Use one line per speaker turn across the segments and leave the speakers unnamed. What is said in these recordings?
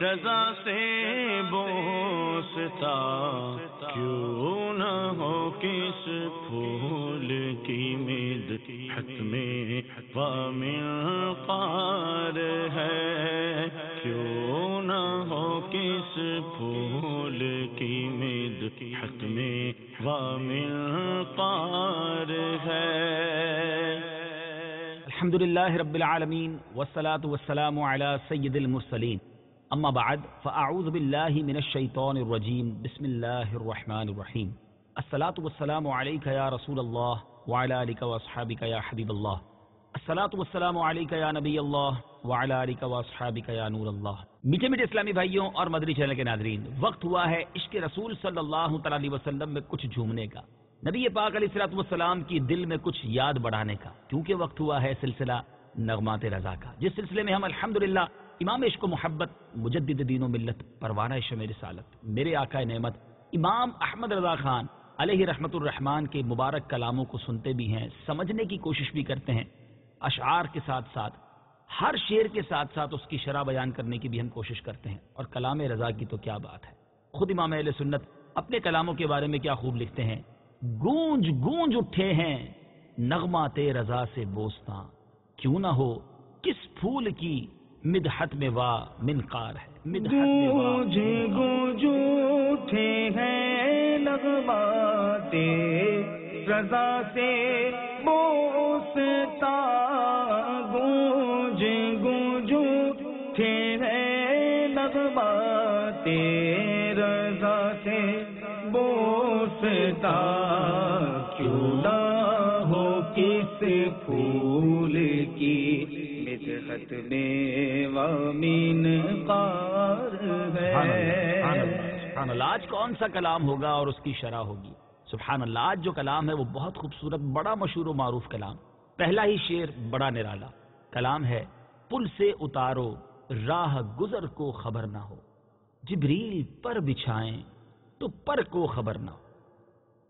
رضا سے بوستا، کیوں نہ ہو کس پھول کی مدحت میں ومنقار ہے، کیوں نہ ہو کس پھول کی مدحت میں ومنقار ہے۔
الحمدللہ رب العالمین والصلاة والسلام علی سید المرسلین، اما بعد فاعوذ باللہ من الشیطان الرجیم، بسم اللہ الرحمن الرحیم۔ الصلاة والسلام علیک یا رسول اللہ وعلی آلک واصحابک یا حبیب اللہ، الصلاة والسلام علیک یا نبی اللہ وعلی آلک واصحابک یا نور اللہ۔ میٹھے میٹھے اسلامی بھائیوں اور مدنی چینل کے ناظرین، وقت ہوا ہے عشق رسول صلی اللہ تعالی علیہ وسلم میں کچھ جھومنے کا، نبی پاک علیہ الصلوۃ والسلام کی دل میں کچھ یاد بڑھانے کا، کیونکہ وقت ہوا ہے سلسلہ نغمات رضا کا، جس سلسلے میں ہم الحمدللہ امام عشق و محبت، مجدد دین و ملت، پروانہ شمع رسالت، میرے آقا نعمت امام احمد رضا خان علیہ رحمت الرحمن کے مبارک کلاموں کو سنتے بھی ہیں، سمجھنے کی کوشش بھی کرتے ہیں، اشعار کے ساتھ ساتھ ہر شعر کے ساتھ ساتھ اس کی شرح بیان کرنے کی بھی ہم کوشش کرتے ہیں، اور کلام رضا کی تو کیا بات ہے۔ خود امام اہل سنت اپنے کلاموں کے بارے میں کیا خوب لکھتے ہیں، گونج گونج اٹھے ہیں نغمات رضا سے بوستاں، کیوں نہ ہو کس پھول کی مدحت میں وا منقار ہے،
گونج گونج اٹھے ہیں نغمات رضا سے بوستاں، گونج گونج اٹھے ہیں نغمات رضا سے بوستاں، کیوں نہ ہو کس پھول کی مدحت میں ومنقار ہے۔
سبحان اللہ، آج کون سا کلام ہوگا اور اس کی شرح ہوگی؟ سبحان اللہ، آج جو کلام ہے وہ بہت خوبصورت، بڑا مشہور و معروف کلام۔ پہلا ہی شعر بڑا نرالا کلام ہے، پل سے اتارو راہ گزر کو خبر نہ ہو، جبریل پر بچھائیں تو پر کو خبر نہ ہو۔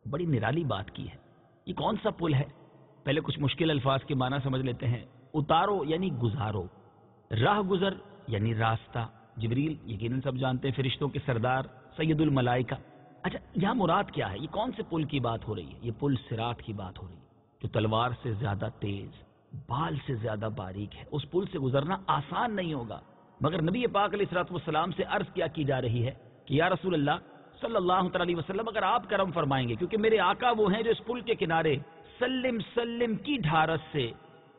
بڑی نرالی بات کی ہے۔ یہ کون سا پل ہے؟ پہلے کچھ مشکل الفاظ کے معنی سمجھ لیتے ہیں۔ اتارو یعنی گزارو، راہ گزر یعنی راستہ، جبریل یقیناً سب جانتے ہیں فرشتوں کے سردار سید الملائکہ۔ اچھا، یہاں مراد کیا ہے؟ یہ کون سے پل کی بات ہو رہی ہے؟ یہ پل صراط کی بات ہو رہی ہے، جو تلوار سے زیادہ تیز، بال سے زیادہ باریک ہے۔ اس پل سے گزرنا آسان نہیں ہوگا، مگر نبی پاک علیہ الصلوۃ والسلام سے عرض کیا کی جا رہی ہے کہ یا رسول اللہ صلی اللہ علیہ وسلم، اگر آپ کرم فرمائیں گے، کیونکہ میرے آقا وہ ہیں جو اس پل کے کنارے سلم سلم کی ڈھارس سے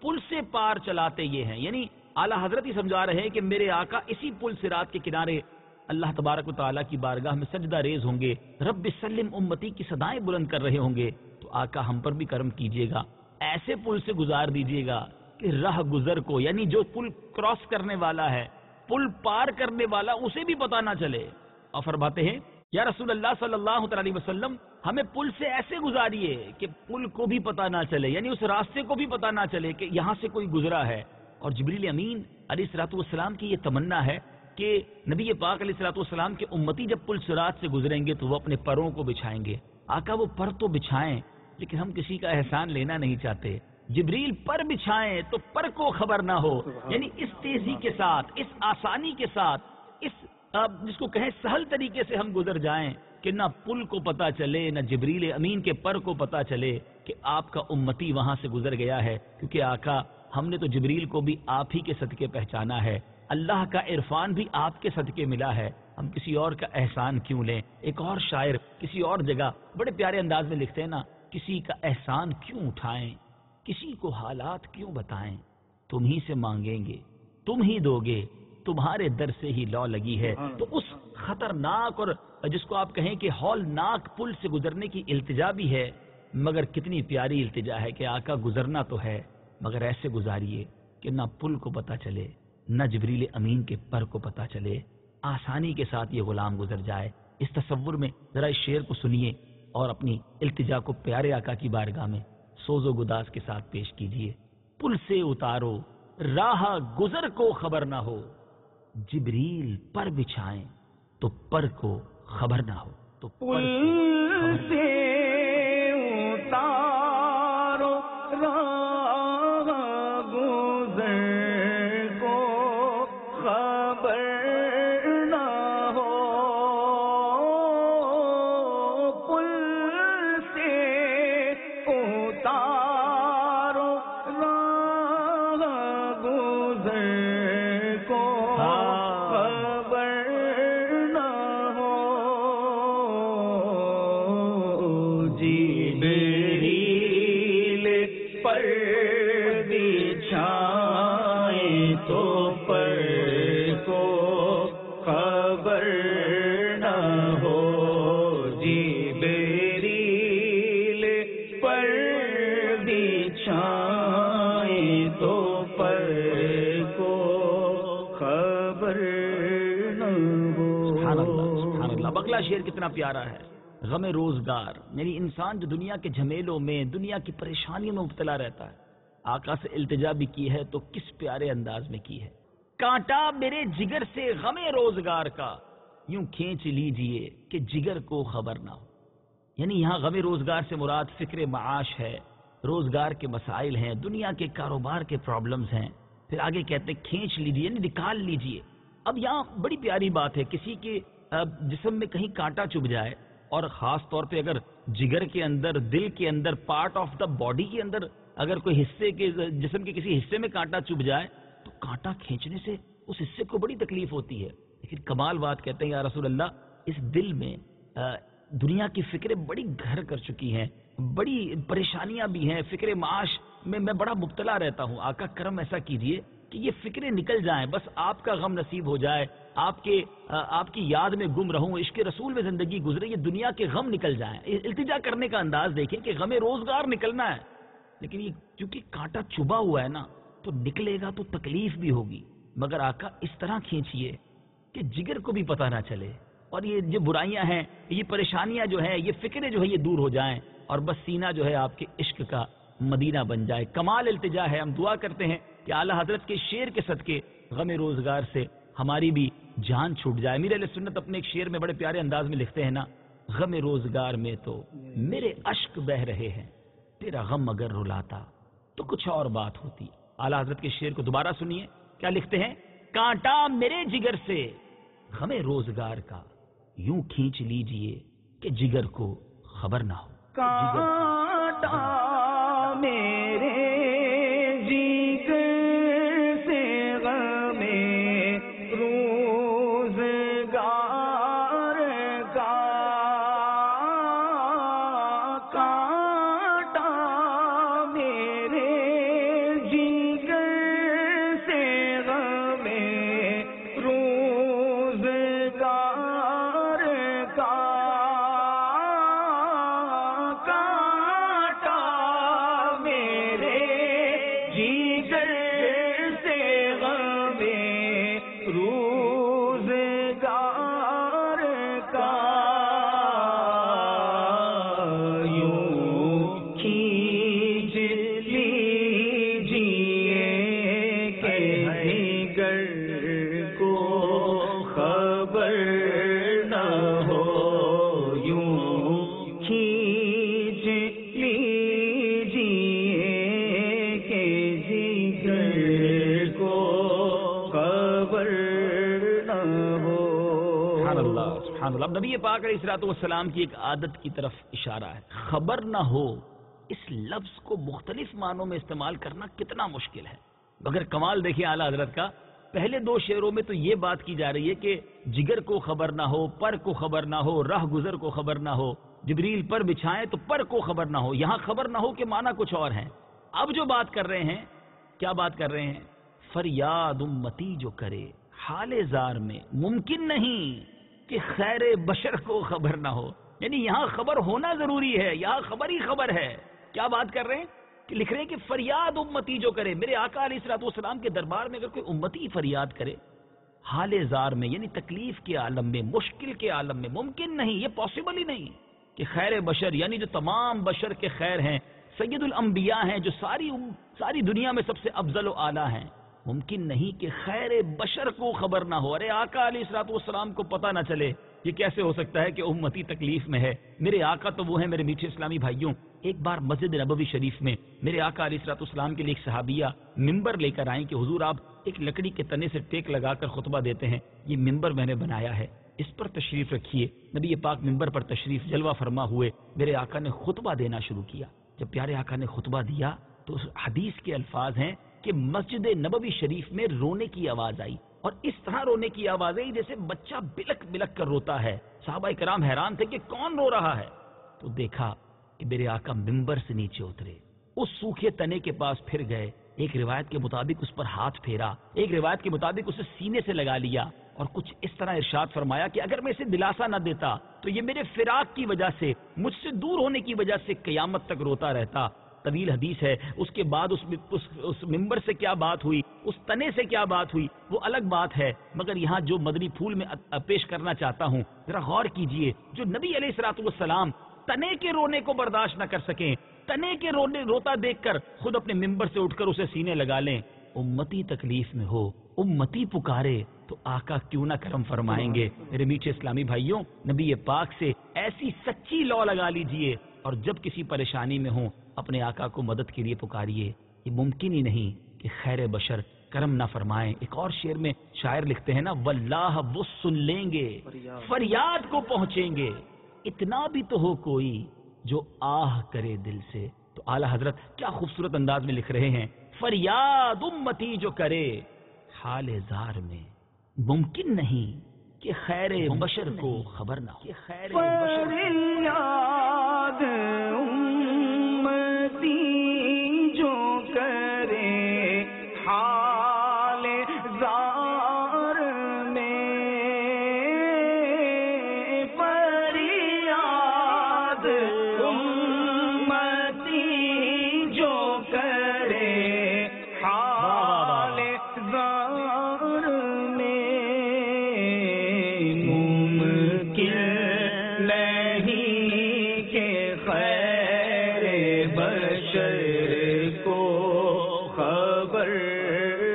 پل سے پار چلاتے یہ ہیں، یعنی اعلیٰ حضرت ہی سمجھا رہے ہیں کہ میرے آقا اسی پل صراط کے کنارے اللہ تبارک و تعالیٰ کی بارگاہ میں سجدہ ریز ہوں گے، رب سلم امتی کی صدائیں بلند کر رہے ہوں گے، تو آقا ہم پر بھی کرم کیجیے گا، ایسے پل سے گزار دیجیے گا کہ راہ گزر کو، یعنی جو پل کراس کرنے والا ہے، پل پار کرنے والا، اسے بھی پتہ نہ چلے۔ اور فرماتے ہیں یا رسول اللہ صلی اللہ علیہ وسلم، ہمیں پل سے ایسے گزاریے کہ پل کو بھی پتہ نہ چلے، یعنی اس راستے کو بھی پتہ نہ چلے کہ یہاں سے کوئی گزرا ہے۔ اور جبریل امین علیہ الصلوۃ والسلام کی یہ تمنا ہے کہ نبی پاک علیہ الصلوۃ والسلام کے امتی جب پل صراط سے گزریں گے تو وہ اپنے پروں کو بچھائیں گے۔ آقا وہ پر تو بچھائیں، لیکن ہم کسی کا احسان لینا نہیں چاہتے، جبریل پر بچھائیں تو پر کو خبر نہ ہو، یعنی اس تیزی کے ساتھ، اس آسانی کے ساتھ، اس جس کو کہیں سہل طریقے سے ہم گزر جائیں کہ نہ پل کو پتہ چلے، نہ جبریل امین کے پر کو پتہ چلے کہ آپ کا امتی وہاں سے گزر گیا ہے، کیونکہ آقا ہم نے تو جبریل کو بھی آپ ہی کے صدقے پہچانا ہے، اللہ کا عرفان بھی آپ کے صدقے ملا ہے، ہم کسی اور کا احسان کیوں لیں؟ ایک اور شاعر کسی اور جگہ بڑے پیارے انداز میں لکھتے ہیں نا، کسی کا احسان کیوں اٹھائیں، کسی کو حالات کیوں بتائیں، تم ہی سے مانگیں گے تم ہی دو گے، تمہارے در سے ہی لو لگی ہے۔ تو اس خطرناک اور جس کو آپ کہیں کہ ہولناک پل سے گزرنے کی التجا بھی ہے، مگر کتنی پیاری التجا ہے کہ آقا گزرنا تو ہے، مگر ایسے گزاریے کہ نہ پل کو پتہ چلے، نہ جبریل امین کے پر کو پتہ چلے، آسانی کے ساتھ یہ غلام گزر جائے۔ اس تصور میں ذرا اس شعر کو سنیے اور اپنی التجا کو پیارے آقا کی بارگاہ میں سوز و گداز کے ساتھ پیش کیجیے۔ پل سے اتارو راہ گزر کو خبر نہ ہو، جبریل پر بچھائیں تو پر کو خبر نہ ہو، تو
پل سے اتارو راہ گزر کو خبر بچھائے تو پر کو خبر نہ ہو، جبریل پر بچھائے تو پر کو خبر نہ ہو۔
سبحان اللہ سبحان اللہ۔ اب اگلا شعر کتنا پیارا ہے، غم روزگار، یعنی انسان جو دنیا کے جھمیلوں میں، دنیا کی پریشانیوں میں مبتلا رہتا ہے، آقا سے التجا بھی کی ہے تو کس پیارے انداز میں کی ہے۔ کانٹا میرے جگر سے غم روزگار کا، یوں کھینچ لیجئے کہ جگر کو خبر نہ ہو۔ یعنی یہاں غم روزگار سے مراد فکر معاش ہے، روزگار کے مسائل ہیں، دنیا کے کاروبار کے پرابلمز ہیں۔ پھر آگے کہتے ہیں کھینچ لیجئے، یعنی نکال لیجئے۔ اب یہاں بڑی پیاری بات ہے، کسی کے جسم میں کہیں کانٹا چبھ جائے، اور خاص طور پہ اگر جگر کے اندر، دل کے اندر، پارٹ آف دا باڈی کے اندر اگر کوئی حصے کے، جسم کے کسی حصے میں کانٹا چبھ جائے تو کانٹا کھینچنے سے اس حصے کو بڑی تکلیف ہوتی ہے۔ لیکن کمال بات کہتے ہیں یا رسول اللہ، اس دل میں دنیا کی فکریں بڑی گھر کر چکی ہیں، بڑی پریشانیاں بھی ہیں، فکر معاش میں میں بڑا مبتلا رہتا ہوں۔ آقا کرم ایسا کیجئے کہ یہ فکریں نکل جائیں، بس آپ کا غم نصیب ہو جائے، آپ کی یاد میں گم رہوں، عشق رسول میں زندگی گزرے، یہ دنیا کے غم نکل جائیں۔ التجا کرنے کا انداز دیکھیں کہ غم روزگار نکلنا ہے، لیکن یہ کیونکہ کانٹا چبھا ہوا ہے نا تو نکلے گا تو تکلیف بھی ہوگی، مگر آقا اس طرح کھینچیے کہ جگر کو بھی پتہ نہ چلے، اور یہ جو برائیاں ہیں، یہ پریشانیاں جو ہیں، یہ فکریں جو ہے یہ دور ہو جائیں، اور بس سینہ جو ہے آپ کے عشق کا مدینہ بن جائے۔ کمال التجا ہے۔ ہم دعا کرتے ہیں کہ اعلیٰ حضرت کے شعر کے صدقے غم روزگار سے ہماری بھی جان چھوٹ جائے۔ امیر اہل سنت اپنے ایک شعر میں بڑے پیارے انداز میں لکھتے ہیں نا، غم روزگار میں تو میرے اشک بہ رہے ہیں، تیرا غم اگر رلاتا تو کچھ اور بات ہوتی۔ اعلیٰ حضرت کے شعر کو دوبارہ سنیے، کیا لکھتے ہیں؟ کانٹا میرے جگر سے غم روزگار کا، یوں کھینچ لیجئے کہ جگر کو خبر نہ ہو۔
کانٹا میرے جگر سے غم روزگار کا، کانٹا میرے جگر سے غم روزگار کا، کانٹا میرے جگر سے غم روزگار کا، یوں کھینچ لیجئے کہ جگر کو خبر نہ ہو، یوں کھینچ لیجئے کہ جگر کو خبر نہ ہو۔
سبحان اللہ سبحان اللہ۔ اب نبی پاک علیہ الصلوۃ والسلام کی ایک عادت کی طرف اشارہ ہے، خبر نہ ہو۔ اس لفظ کو مختلف معنوں میں استعمال کرنا کتنا مشکل ہے، مگر کمال دیکھیے اعلیٰ حضرت کا، پہلے دو شعروں میں تو یہ بات کی جا رہی ہے کہ جگر کو خبر نہ ہو، پر کو خبر نہ ہو، راہ گزر کو خبر نہ ہو، جبریل پر بچھائیں تو پر کو خبر نہ ہو۔ یہاں خبر نہ ہو کے معنی کچھ اور ہیں۔ اب جو بات کر رہے ہیں، کیا بات کر رہے ہیں؟ فریاد امتی جو کرے حال زار میں، ممکن نہیں کہ خیر بشر کو خبر نہ ہو۔ یعنی یہاں خبر ہونا ضروری ہے، یہاں خبر ہی خبر ہے۔ کیا بات کر رہے ہیں؟ کہ لکھ رہے ہیں کہ فریاد امتی جو کرے، میرے آقا علیہ الصلوۃ والسلام کے دربار میں اگر کوئی امتی فریاد کرے حال زار میں، یعنی تکلیف کے عالم میں، مشکل کے عالم میں، ممکن نہیں، یہ پاسبل ہی نہیں کہ خیر بشر، یعنی جو تمام بشر کے خیر ہیں، سید الانبیاء ہیں، جو ساری دنیا میں سب سے افضل و اعلیٰ ہیں، ممکن نہیں کہ خیر بشر کو خبر نہ ہو۔ ارے آقا علیہ الصلوۃ والسلام کو پتہ نہ چلے، یہ کیسے ہو سکتا ہے کہ امتی تکلیف میں ہے؟ میرے آقا تو وہ ہیں میرے میٹھے اسلامی بھائیوں۔ ایک بار مسجد نبوی شریف میں میرے آقا علیہ الصلوۃ والسلام کے لیے ایک صحابیہ ممبر لے کر آئیں کہ حضور آپ ایک لکڑی کے تنے سے ٹیک لگا کر خطبہ دیتے ہیں، یہ ممبر میں نے بنایا ہے، اس پر تشریف رکھیے۔ نبی پاک ممبر پر تشریف جلوہ فرما ہوئے، میرے آقا نے خطبہ دینا شروع کیا۔ جب پیارے آقا نے خطبہ دیا تو اس حدیث کے الفاظ ہیں کہ مسجد نبوی شریف میں رونے کی آواز آئی، اور اس طرح رونے کی آواز آئی جیسے بچہ بلک بلک کر روتا ہے۔ صحابہ کرام حیران تھے کہ کون رو رہا ہے، تو دیکھا کہ میرے آقا ممبر سے نیچے اترے، اس سوکھے تنے کے پاس پھر گئے، ایک روایت کے مطابق اس پر ہاتھ پھیرا، ایک روایت کے مطابق اسے سینے سے لگا لیا اور کچھ اس طرح ارشاد فرمایا کہ اگر میں اسے دلاسا نہ دیتا تو یہ میرے فراق کی وجہ سے، مجھ سے دور ہونے کی وجہ سے قیامت تک روتا رہتا۔ طویل حدیث ہے، اس کے بعد اس ممبر سے کیا بات ہوئی، اس تنے سے کیا بات ہوئی، وہ الگ بات ہے، مگر یہاں جو مدنی پھول میں پیش کرنا چاہتا ہوں، ذرا غور کیجئے، جو نبی علیہ الصلوۃ والسلام تنے کے رونے کو برداشت نہ کر سکیں، تنے کے روتا دیکھ کر خود اپنے ممبر سے اٹھ کر اسے سینے لگا لیں، امتی تکلیف میں ہو، امتی پکارے تو آقا کیوں نہ کرم فرمائیں گے۔ میرے میٹھے اسلامی بھائیوں، نبی پاک سے ایسی سچی لو لگا لیجئے اور جب کسی پریشانی میں ہوں اپنے آقا کو مدد کے لیے پکاریے۔ یہ ممکن ہی نہیں کہ خیر بشر کرم نہ فرمائیں۔ ایک اور شعر میں شاعر لکھتے ہیں نا، واللہ وہ سن لیں گے، فریاد کو پہنچیں گے، اتنا بھی تو ہو کوئی جو آہ کرے دل سے۔ تو اعلیٰ حضرت کیا خوبصورت انداز میں لکھ رہے ہیں، فریاد امتی جو کرے حال زار میں، ممکن نہیں کہ خیر بشر کو خبر نہ ہو۔
فریاد امتی جو کرے حال زار میں، فریاد امتی جو کرے حال زار میں، ممکن نہیں کہ خیر بشر کو خبر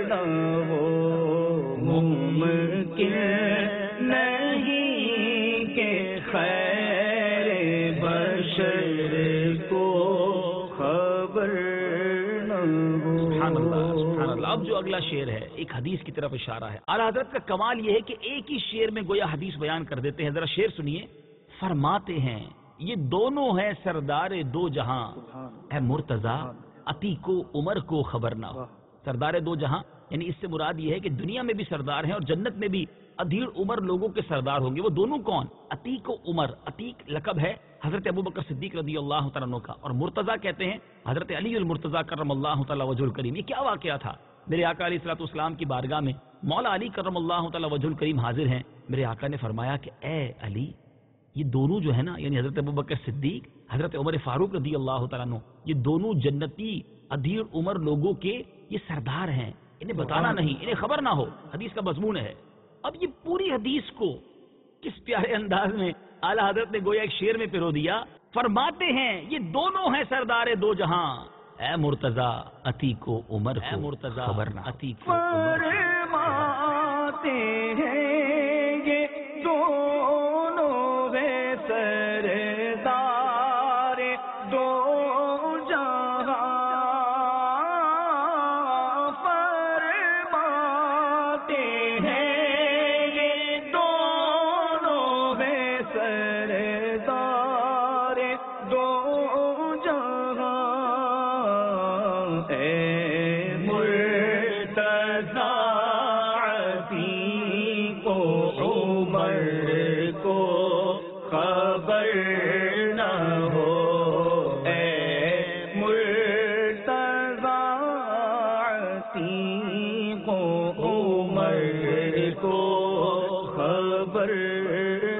نہ ہو، ممکن نہیں کہ خیر بشر کو خبر نہ ہو۔
سبحان اللہ، سبحان اللہ۔ اب جو اگلا شعر ہے ایک حدیث کی طرف اشارہ ہے۔ اعلیٰ حضرت کا کمال یہ ہے کہ ایک ہی شعر میں گویا حدیث بیان کر دیتے ہیں۔ ذرا شعر سنیے، فرماتے ہیں یہ دونوں ہیں سردار دو جہاں، اے مرتضی عتیق و عمر کو خبر نہ ہو۔ سردار دو جہاں یعنی اس سے مراد یہ ہے کہ دنیا میں بھی سردار ہیں اور جنت میں بھی ادھیڑ عمر لوگوں کے سردار ہوں گے۔ وہ دونوں کون؟ عتیق و عمر۔ عتیق لقب ہے حضرت ابوبکر صدیق رضی اللہ تعالیٰ عنہ کا، اور مرتضی کہتے ہیں حضرت علی المرتضی کرم اللہ تعالیٰ وجہ الکریم۔ یہ کیا واقعہ تھا؟ میرے آقا علیہ الصلوۃ والسلام کی بارگاہ میں مولا علی کرم اللہ تعالیٰ وجہ الکریم حاضر ہیں۔ میرے آقا نے فرمایا کہ اے علی، یہ دونوں جو ہے نا، یعنی حضرت ابوبکر صدیق، حضرت عمر فاروق رضی اللہ تعالیٰ عنہ، یہ دونوں جنتی ادھیڑ عمر لوگوں کے یہ سردار ہیں، انہیں بتانا نہیں، انہیں خبر نہ ہو۔ حدیث کا مضمون ہے۔ اب یہ پوری حدیث کو کس پیارے انداز میں اعلیٰ حضرت نے گویا ایک شعر میں پرو دیا۔ فرماتے ہیں یہ دونوں ہیں سردار دو جہاں، اے مرتضی عتیق و عمر کو خبر نہ ہو۔
فرماتے ہیں یہ دونوں ہیں سردار دو جہاں، فرماتے ہیں یہ دونوں ہیں سردار دو جہاں، اے مرتضی عتیق و عمر کو خبر نہ ہو، اے مرتضی عتیق و عمر کو خبر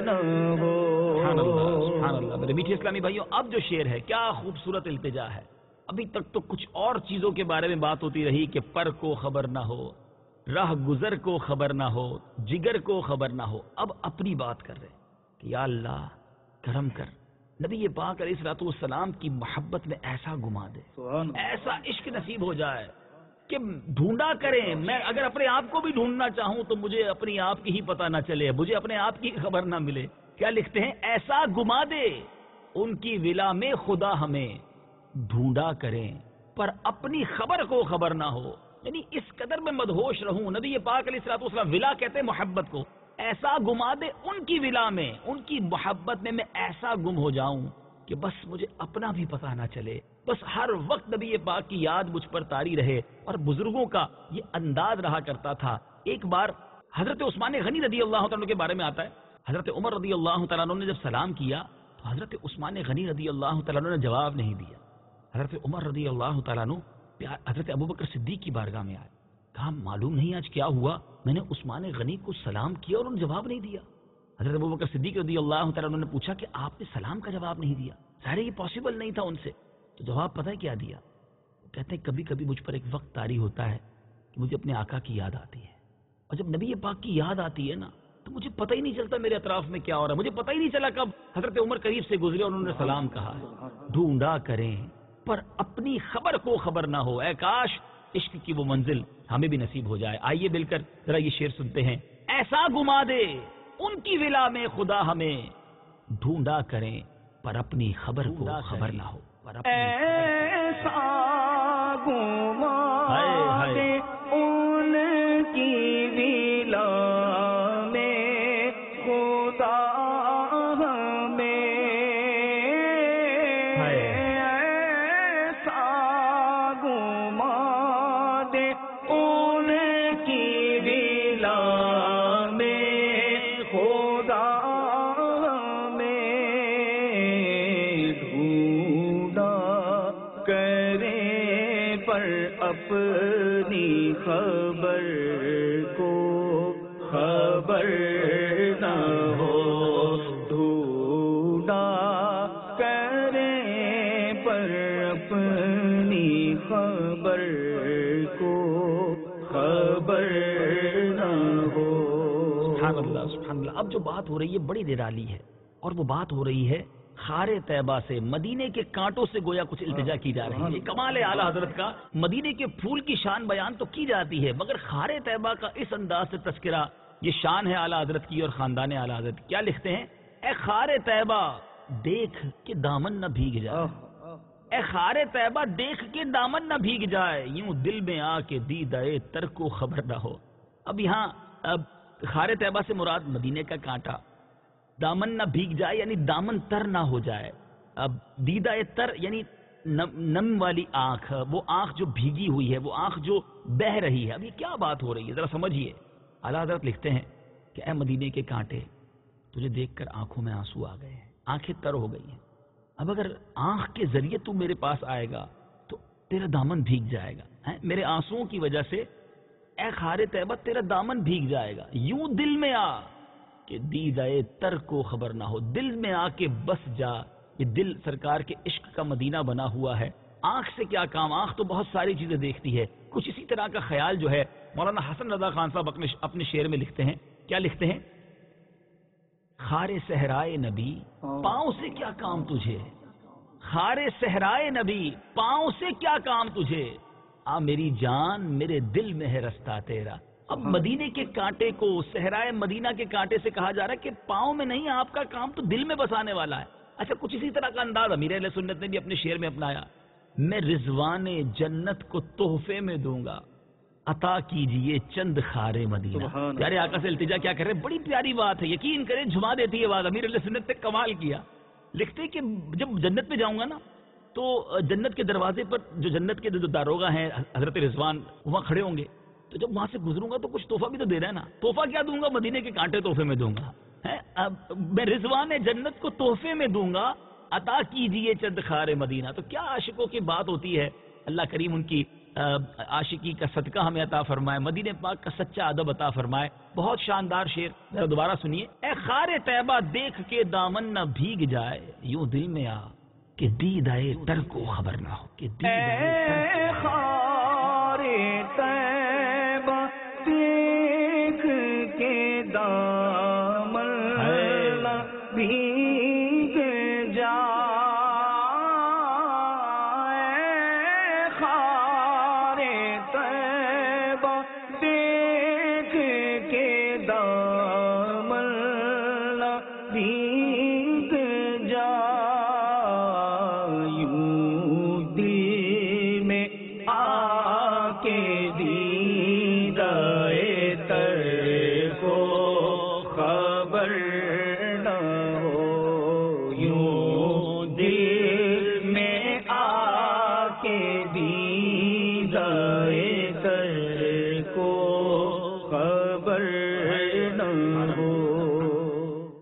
نہ ہو۔
سبحان اللہ، سبحان اللہ۔ میرے میٹھے اسلامی بھائیوں، اب جو شعر ہے کیا خوبصورت التجا ہے۔ ابھی تک تو کچھ اور چیزوں کے بارے میں بات ہوتی رہی کہ پر کو خبر نہ ہو، راہ گزر کو خبر نہ ہو، جگر کو خبر نہ ہو۔ اب اپنی بات کر رہے کہ یا اللہ کرم کر، نبی پاک علیہ الصلوۃ والسلام کی محبت میں ایسا گما دے، ایسا عشق نصیب ہو جائے کہ ڈھونڈا کریں، میں اگر اپنے آپ کو بھی ڈھونڈنا چاہوں تو مجھے اپنی آپ کی ہی پتہ نہ چلے، مجھے اپنے آپ کی خبر نہ ملے۔ کیا لکھتے ہیں؟ ایسا گما دے ان کی ولا میں خدا ہمیں، ڈھونڈا کریں پر اپنی خبر کو خبر نہ ہو۔ یعنی اس قدر میں مدہوش رہوں، نبی پاک علیہ الصلوۃ والسلام، ولا کہتے ہیں محبت کو، ایسا گما دے ان کی ولا میں، ان کی محبت میں میں ایسا گم ہو جاؤں کہ بس مجھے اپنا بھی پتہ نہ چلے، بس ہر وقت نبی پاک کی یاد مجھ پر طاری رہے۔ اور بزرگوں کا یہ انداز رہا کرتا تھا۔ ایک بار حضرت عثمان غنی رضی اللہ تعالیٰ عنہ کے بارے میں آتا ہے، حضرت عمر رضی اللہ تعالیٰ عنہ نے جب سلام کیا تو حضرت عثمان غنی رضی اللہ تعالیٰ عنہ نے جواب نہیں دیا۔ حضرت عمر رضی اللہ تعالیٰ عنہ حضرت ابوبکر صدیق کی بارگاہ میں آئے، کہا معلوم نہیں آج کیا ہوا، میں نے عثمان غنی کو سلام کیا اور انہوں نے جواب نہیں دیا۔ حضرت ابوبکر صدیق رضی اللہ تعالیٰ عنہ نے پوچھا کہ آپ نے سلام کا جواب نہیں دیا؟ ظاہر یہ پاسبل نہیں تھا ان سے، تو جواب پتہ ہے کیا دیا؟ کہتے ہیں کبھی کبھی مجھ پر ایک وقت طاری ہوتا ہے کہ مجھے اپنے آقا کی یاد آتی ہے، اور جب نبی پاک کی یاد آتی ہے نا تو مجھے پتہ ہی نہیں چلتا میرے اطراف میں کیا ہو رہا ہے، مجھے پتہ ہی نہیں چلا کب حضرت عمر قریب سے گزرے اور انہوں نے سلام کہا۔ ڈھونڈا کریں پر اپنی خبر کو خبر نہ ہو، اے کاش عشق کی وہ منزل ہمیں بھی نصیب ہو جائے۔ آئیے مل کر ذرا یہ شعر سنتے ہیں۔ ایسا گما دے ان کی ولا میں خدا ہمیں، ڈھونڈا کریں پر اپنی خبر کو خبر نہ ہو۔
ایسا گما دے ان کی ولا میں خدا ہمیں، ایسا گما دے ان کی ولا میں خدا ہمیں، ڈھونڈا کریں پر اپنی خبر کو خبر نہ ہو، ڈھونڈا کریں پر اپنی خبر کو خبر نہ ہو۔
سبحان اللہ سبحان اللہ۔ اب جو بات ہو رہی ہے بڑی نرالی ہے، اور وہ بات ہو رہی ہے خار طیبہ سے، مدینے کے کانٹوں سے گویا کچھ التجا کی جا رہی ہے۔ یہ کمال ہے اعلیٰ حضرت کا، مدینے کے پھول کی شان بیان تو کی جاتی ہے، مگر خار طیبہ کا اس انداز سے تذکرہ، یہ شان ہے اعلیٰ حضرت کی اور خاندان اعلیٰ حضرت کی۔ کیا لکھتے ہیں؟ اے خار طیبہ دیکھ کے دامن نہ بھیگ جائے، اے خار طیبہ دیکھ کے دامن نہ بھیگ جائے، یوں دل میں آ کے دیدہ تر کو خبر نہ ہو۔ اب یہاں خار طیبہ سے مراد مدینے کا کانٹا، دامن نہ بھیگ جائے یعنی دامن تر نہ ہو جائے، اب دیدہ تر یعنی نم والی آنکھ، وہ آنکھ جو بھیگی ہوئی ہے، وہ آنکھ جو بہہ رہی ہے۔ اب یہ کیا بات ہو رہی ہے ذرا سمجھیے۔ اعلیٰ حضرت لکھتے ہیں کہ اے مدینے کے کانٹے، تجھے دیکھ کر آنکھوں میں آنسو آ گئے ہیں، آنکھیں تر ہو گئی ہیں، اب اگر آنکھ کے ذریعے تو میرے پاس آئے گا تو تیرا دامن بھیگ جائے گا، میرے آنسوؤں کی وجہ سے اے خار طیبہ تیرا دامن بھیگ جائے گا، یوں دل میں آ کہ دیدہ تر کو خبر نہ ہو، دل میں آ کے بس جا۔ یہ دل سرکار کے عشق کا مدینہ بنا ہوا ہے، آنکھ سے کیا کام، آنکھ تو بہت ساری چیزیں دیکھتی ہے۔ کچھ اسی طرح کا خیال جو ہے مولانا حسن رضا خان صاحب اپنے شعر میں لکھتے ہیں، کیا لکھتے ہیں؟ خار صحرائے نبی پاؤں سے کیا کام تجھے، خار صحرائے نبی پاؤں سے کیا کام تجھے، آ میری جان میرے دل میں ہے رستہ تیرا۔ اب مدینے کے کانٹے کو صحرائے مدینہ کے کانٹے سے کہا جا رہا ہے کہ پاؤں میں نہیں، آپ کا کام تو دل میں بسانے والا ہے۔ اچھا کچھ اسی طرح کا انداز امیر اہل سنت نے بھی اپنے شعر میں اپنایا، میں رضوان جنت کو تحفے میں دوں گا، عطا کیجئے چند خار مدینہ۔ پیارے آقا سے التجا کیا کر رہے ہیں، بڑی پیاری بات ہے، یقین کریں جھما دیتی ہے بات۔ امیر اہل سنت نے کمال کیا، لکھتے کہ جب جنت میں جاؤں گا نا تو جنت کے دروازے پر جو جنت کے جو داروغہ ہیں حضرت رضوان وہاں کھڑے ہوں گے، تو جب وہاں سے گزروں گا تو کچھ تحفہ بھی تو دے رہا ہے نا، تحفہ کیا دوں گا، مدینے کے کانٹے تحفے میں دوں گا، میں رضوان جنت کو تحفے میں دوں گا، عطا کیجئے چند خار مدینہ۔ تو کیا عاشقوں کی بات ہوتی ہے، اللہ کریم ان کی عاشقی کا صدقہ ہمیں عطا فرمائے، مدینے پاک کا سچا ادب عطا فرمائے۔ بہت شاندار شعر، ذرا دوبارہ سنیے۔ اے خار طیبہ دیکھ کے دامن نہ بھیگ جائے، یوں دل میں آ کہ دیدہ تر کو خبر نہ ہو، کہ
اے خار طیبہ دیکھ کے دامن نہ بھیگ جائے، اے خار طیبہ دیکھ کے دامن نہ بھیگ جائے،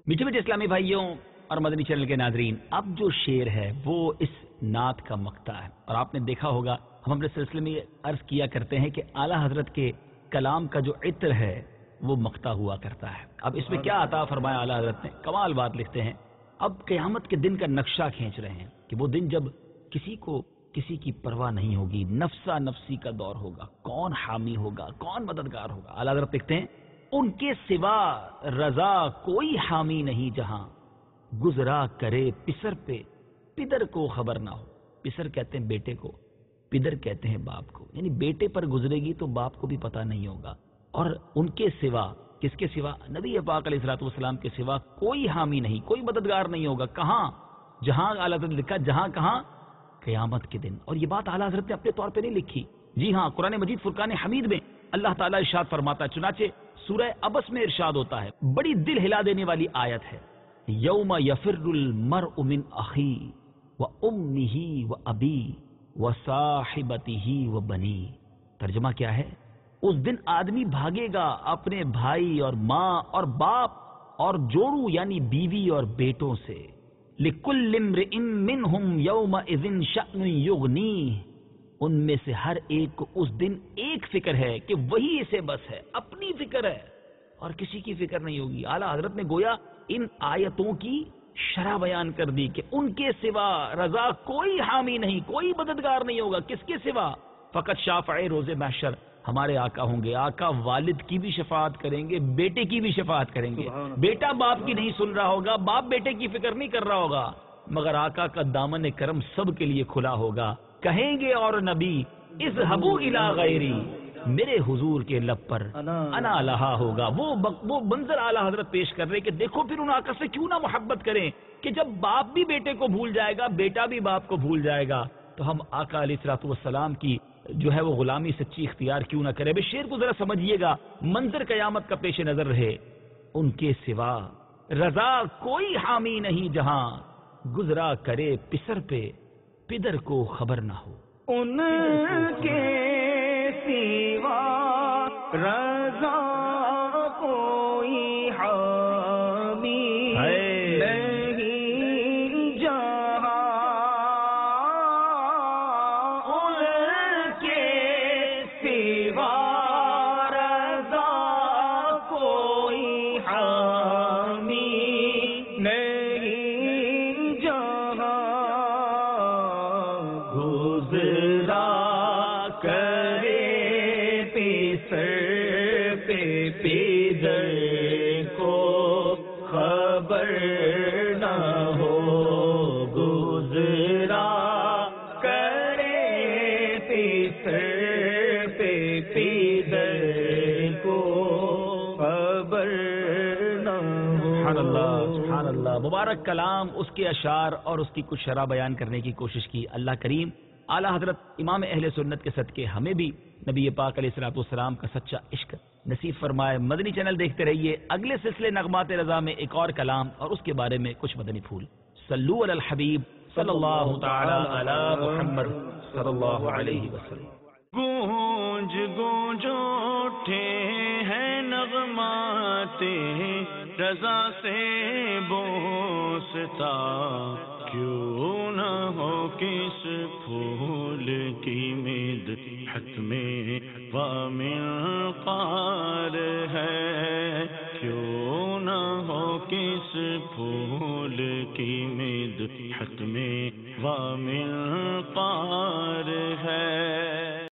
میٹھے میٹھے اسلامی بھائیوں اور مدنی چینل کے ناظرین، اب جو شعر ہے وہ اس نعت کا مقطع ہے. اور آپ نے دیکھا ہوگا ہم اپنے سلسلے میں یہ عرض کیا کرتے ہیں کہ اعلیٰ حضرت کے کلام کا جو عطر ہے وہ مقطع ہوا کرتا ہے. اب اس میں کیا عطا فرمایا اعلیٰ حضرت نے؟ کمال بات لکھتے ہیں. اب قیامت کے دن کا نقشہ کھینچ رہے ہیں کہ وہ دن جب کسی کو کسی کی پرواہ نہیں ہوگی، نفسا نفسی کا دور ہوگا، کون حامی ہوگا، کون مددگار ہوگا. اعلیٰ حضرت لکھتے ہیں ان کے سوا رضا کوئی حامی نہیں جہاں، گزرا کرے پسر پہ پدر کو خبر نہ ہو. پسر کہتے ہیں بیٹے کو، پدر کہتے ہیں باپ کو، یعنی بیٹے پر گزرے گی تو باپ کو بھی پتہ نہیں ہوگا. اور ان کے سوا، کس کے سوا؟ نبی پاک علیہ الصلوۃ والسلام کے سوا کوئی حامی نہیں، کوئی مددگار نہیں ہوگا. کہاں؟ جہاں. اعلیٰ حضرت نے لکھا جہاں کہاں؟ قیامت کے دن. اور یہ بات اعلیٰ حضرت نے اپنے طور پہ نہیں لکھی. جی ہاں، قرآن مجید فرقان حمید میں اللہ تعالیٰ ارشاد فرماتا ہے. چنانچہ سورہ عبس میں ارشاد ہوتا ہے، بڑی دل ہلا دینے والی آیت ہے، یوم یفر المرء من اخی و امہ و ابی و صاحبتہ و بنی. ترجمہ کیا ہے؟ اس دن آدمی بھاگے گا اپنے بھائی اور ماں اور باپ اور جوڑوں یعنی بیوی اور بیٹوں سے. لِكُلِّ امْرِئٍ مِّنْهُمْ يَوْمَئِذٍ شَأْنٌ يُغْنِيهِ. ان میں سے ہر ایک کو اس دن ایک فکر ہے کہ وہی اسے بس ہے، اپنی فکر ہے اور کسی کی فکر نہیں ہوگی. اعلیٰ حضرت نے گویا ان آیتوں کی شرح بیان کر دی کہ ان کے سوا رضا کوئی حامی نہیں، کوئی مددگار نہیں ہوگا. کس کے سوا؟ فقط شافع روز محشر ہمارے آقا ہوں گے. آقا والد کی بھی شفاعت کریں گے، بیٹے کی بھی شفاعت کریں گے. بیٹا باپ کی نہیں سن رہا ہوگا، باپ بیٹے کی فکر نہیں کر رہا ہوگا، مگر آقا کا دامن کرم سب کے لیے کھلا ہوگا. کہیں گے اور نبی اذهبوا الی غیری، میرے حضور کے لب پر انا لہا ہوگا. وہ منظر اعلیٰ حضرت پیش کر رہے کہ دیکھو پھر ان آقا سے کیوں نہ محبت کریں کہ جب باپ بھی بیٹے کو بھول جائے گا، بیٹا بھی باپ کو بھول جائے گا، تو ہم آقا علیہ الصلوۃ والسلام کی جو ہے وہ غلامی سچی اختیار کیوں نہ کرے. بے شیر کو ذرا سمجھیے گا، منظر قیامت کا پیش نظر رہے. ان کے سوا رضا کوئی حامی نہیں جہاں، گزرا کرے پسر پہ پدر کو خبر نہ ہو.
ان کے سوا رضا کوئی حامی نہیں جہاں، ان کے سوا رضا کوئی حامی نہیں جہاں، گزرا کرے پسر پہ پدر کو خبر نہ ہو. گزرا کرے پسر پہ پدر کو خبر نہ ہو.
سبحان اللہ، سبحان اللہ. مبارک کلام، اس کے اشعار اور اس کی کچھ شرح بیان کرنے کی کوشش کی. اللہ کریم اعلیٰ حضرت امام اہل سنت کے صدقے ہمیں بھی نبی پاک علیہ الصلوۃ والسلام کا سچا عشق نصیب فرمائے. مدنی چینل دیکھتے رہیے. اگلے سلسلے نغمات رضا میں ایک اور کلام اور اس کے بارے میں کچھ مدنی پھول. صلو علی الحبیب صلی اللہ تعالی علی محمد صلی اللہ علیہ وسلم.
گونج گونج اٹھے ہیں نغمات رضا سے بوستا، کیوں نہ ہو کس پھول کی مدحت میں وامنقار ہے، کیوں نہ ہو کس پھول کی مدحت میں وامنقار ہے.